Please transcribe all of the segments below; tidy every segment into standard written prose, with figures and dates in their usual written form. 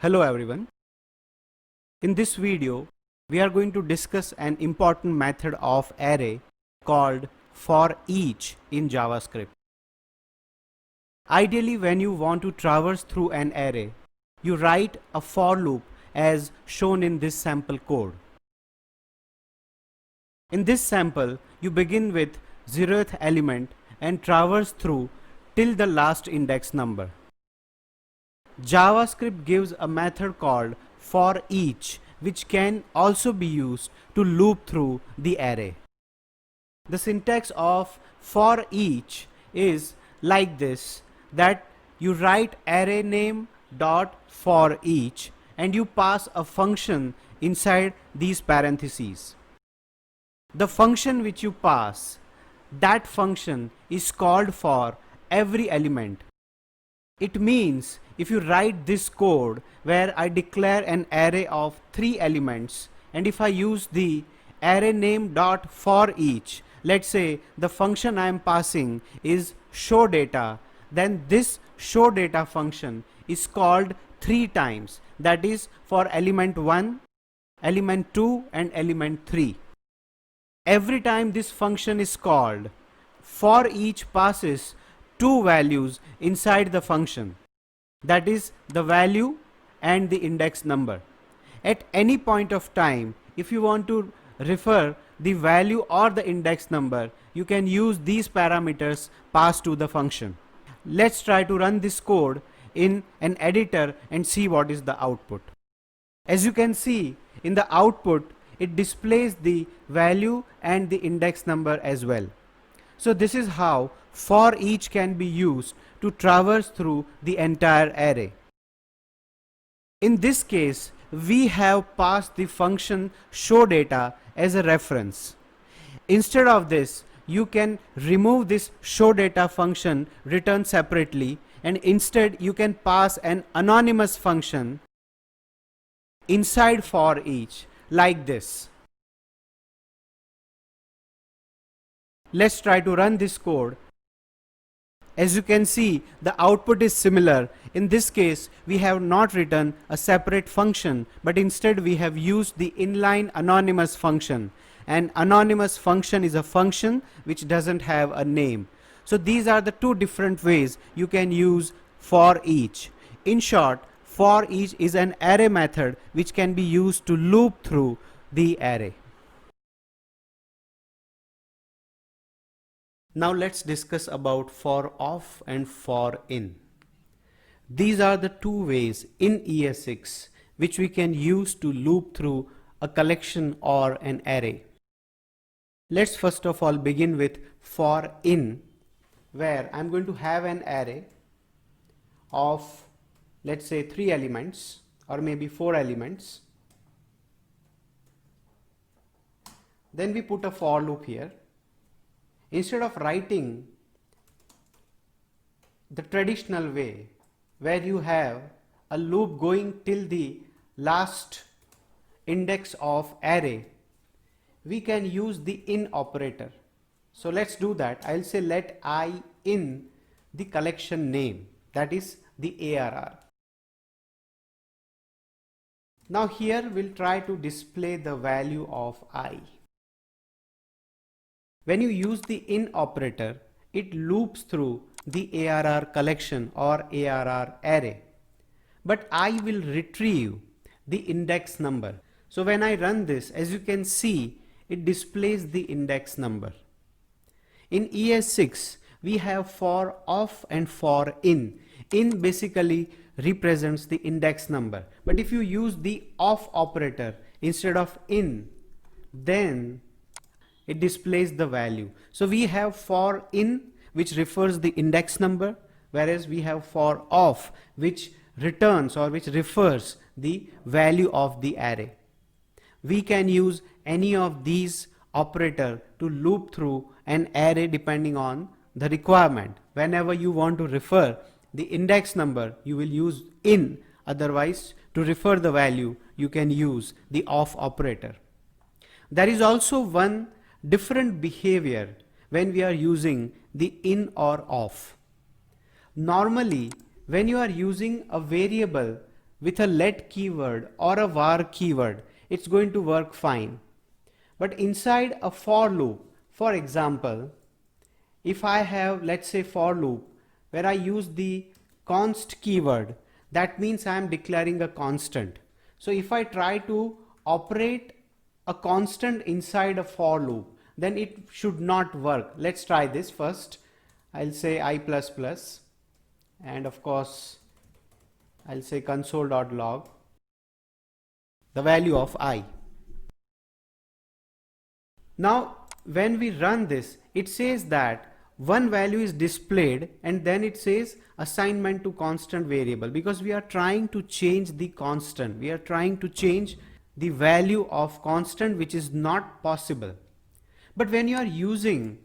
Hello everyone. In this video, we are going to discuss an important method of array called for each in JavaScript. Ideally, when you want to traverse through an array, you write a for loop as shown in this sample code. In this sample, you begin with 0th element and traverse through till the last index number. JavaScript gives a method called for each which can also be used to loop through the array. The syntax of for each is like this, that you write array name dot for each and you pass a function inside these parentheses. The function which you pass, that function is called for every element. It means if you write this code where I declare an array of 3 elements and if I use the array name dot for each, let's say the function I am passing is show data, then this show data function is called 3 times, that is for element 1, element 2 and element 3. Every time this function is called, for each passes 2 values inside the function, that is the value and the index number. At any point of time, if you want to refer the value or the index number, you can use these parameters passed to the function. Let's try to run this code in an editor and see what is the output. As you can see in the output, it displays the value and the index number as well. So this is how for each can be used to traverse through the entire array. In this case, we have passed the function show data as a reference. Instead of this, you can remove this show data function written separately, and instead you can pass an anonymous function inside for each like this. Let's try to run this code. As you can see, the output is similar. In this case, we have not written a separate function, but instead we have used the inline anonymous function. An anonymous function is a function which doesn't have a name. So these are the two different ways you can use for each. In short, for each is an array method which can be used to loop through the array. Now let's discuss about for off and for in. These are the two ways in ES6 which we can use to loop through a collection or an array. Let's first of all begin with for in, where I'm going to have an array of, let's say, 3 elements or maybe 4 elements. Then we put a for loop here. Instead of writing the traditional way where you have a loop going till the last index of array, we can use the in operator. So let's do that. I'll say let I in the collection name, that is the ARR. Now here we'll try to display the value of I. When you use the in operator, it loops through the ARR collection or ARR array. But I will retrieve the index number. So when I run this, as you can see, it displays the index number. In ES6, we have for off and for in. In basically represents the index number. But if you use the off operator instead of in, then it displays the value. So we have for in, which refers the index number, whereas we have for off, which returns or which refers the value of the array. We can use any of these operator to loop through an array depending on the requirement. Whenever you want to refer the index number, you will use in. Otherwise, to refer the value, you can use the off operator. There is also one different behavior when we are using the in or off. Normally, when you are using a variable with a let keyword or a var keyword, it's going to work fine. But inside a for loop, for example, if I have, let's say, for loop where I use the const keyword, that means I am declaring a constant. So if I try to operate a constant inside a for loop, then it should not work. Let's try this first. I'll say I++, and of course I'll say console.log the value of I. Now when we run this, it says that one value is displayed and then it says assignment to constant variable, because we are trying to change the constant. We are trying to change the value of constant, which is not possible. But when you are using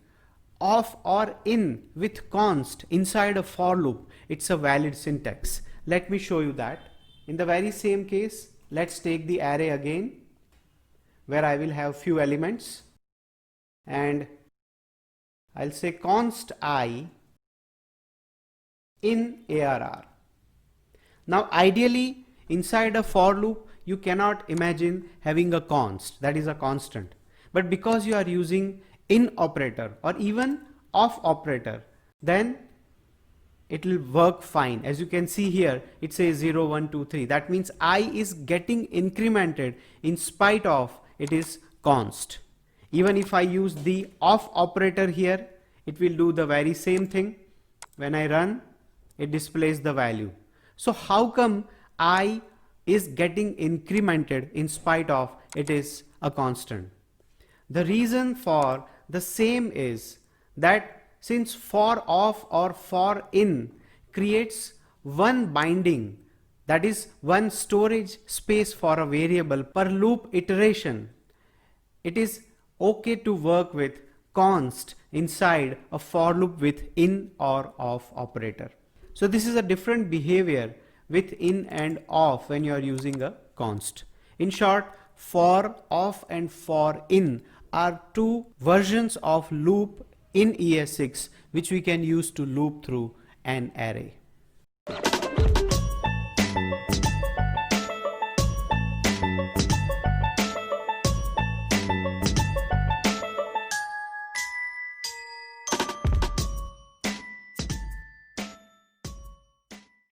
of or in with const inside a for loop, it's a valid syntax. Let me show you that. In the very same case, let's take the array again, where I will have few elements, and I'll say const I in ARR. Now ideally inside a for loop you cannot imagine having a const, that is a constant. But because you are using in operator or even of operator, then it will work fine. As you can see here, it says 0, 1, 2, 3. That means I is getting incremented in spite of it is const. Even if I use the of operator here, it will do the very same thing. When I run, it displays the value. So how come I is getting incremented in spite of it is a constant? The reason for the same is that since for of or for in creates one binding, that is one storage space for a variable per loop iteration, it is okay to work with const inside a for loop with in or of operator. So this is a different behavior with in and of when you are using a const. In short, for, of and for in are two versions of loop in ES6 which we can use to loop through an array.